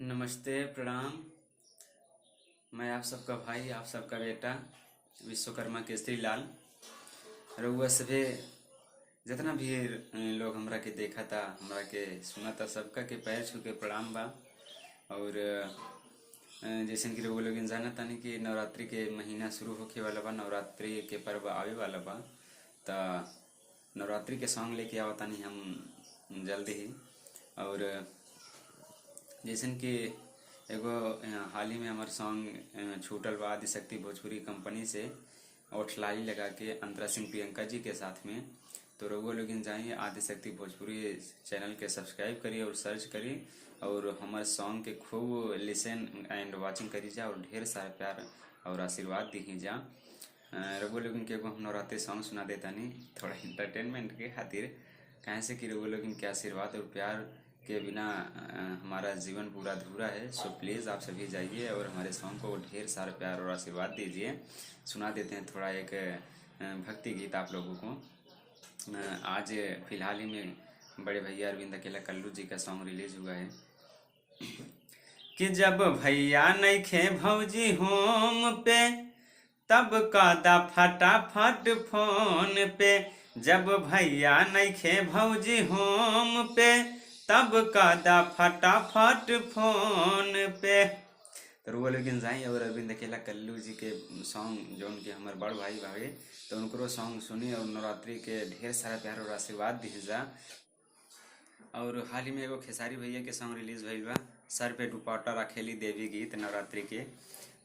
नमस्ते, प्रणाम। मैं आप सबका भाई, आप सबका बेटा विश्वकर्मा केसरी लाल। रउआ सभे जितना भी लोग हमरा के देखा था, हमरा के सुना था, सबका के पैर छू के प्रणाम बा। और जैसे कि रउआ लोग जाना तानी कि नवरात्रि के महीना शुरू होके वाला बा, नवरात्रि के पर्व आवे वाला बा। त नवरात्रि के सॉन्ग लेके आवतानी हम जल्दी ही। और जैसन कि एगो हाल ही में हमार सॉन्ग छूटल बा आदिशक्ति भोजपुरी कंपनी से, ओठलाली लगा के अंतरा सिंह प्रियंका जी के साथ में। तो रउआ लोग जाइए आदिशक्ति भोजपुरी चैनल के सब्सक्राइब करिए और सर्च करिए, और हमारे सॉन्ग के खूब लिसन एंड वाचिंग करी जा, और ढेर सारा प्यार और आशीर्वाद दी जा। रउआ लोग के एगो हम नवरात्रि सॉन्ग सुना देता नहीं, थोड़ा इंटरटेनमेंट के खातिर, कहे से कि रउआ लोग के आशीर्वाद और प्यार के बिना हमारा जीवन पूरा अधूरा है। सो प्लीज़ आप सभी जाइए और हमारे सॉन्ग को ढेर सारा प्यार और आशीर्वाद दीजिए। सुना देते हैं थोड़ा एक भक्ति गीत आप लोगों को। आज फिलहाल ही में बड़े भैया अरविंद अकेला कल्लू जी का सॉन्ग रिलीज हुआ है कि जब भैया नइखे भौजी होम पे, तब कादा फटाफट फोन पे। जब भैया नइखे भौजी होम पे, तब कादा फटाफट फोन पे। तो वो लेकिन जाई और अरविंद अकेला कल्लू जी के सॉन्ग जो उनके हमारे बड़ भाई भावे, तो उनको सॉन्ग सुनी और नवरात्रि के ढेर सारा प्यार और आशीर्वाद दी जा। और हाल ही में एगो खेसारी भैया के सॉन्ग रिलीज भइल बा, सर पे दुपट्टा रखेली देवी गीत नवरात्रि के।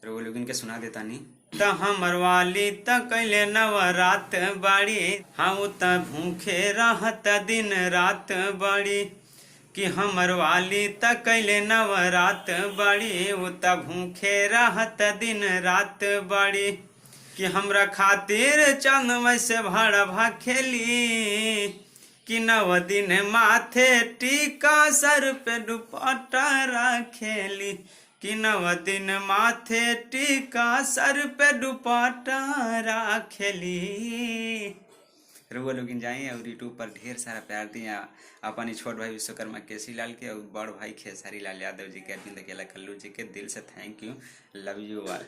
तो वो लोग इनके सुना देता नहीं। त हमर वाली त कैले नवरात बाड़ी, हाँ त भूखे रहत दिन रात बाड़ी। कि हमर वाली त कैले नवरात बाड़ी, वो त भूखे रहत दिन रात बाड़ी। कि हमरा खातिर चंदमय से भाड़ा भाखेली, कि 9 दिन माथे टीका सर पे दुपट्टा रखेली। कि 9 दिन माथे टीका सर पे दुपट्टा रखेली। रउआ लोग जाइए और यूट्यूब पर ढेर सारा प्यार दिया अपन छोट भाई विश्वकर्मा केसरी लाल के और बड़ भाई खेसारी लाल यादव जी के, अरविंद अकेला कल्लू जी के। दिल से thank you, love you all.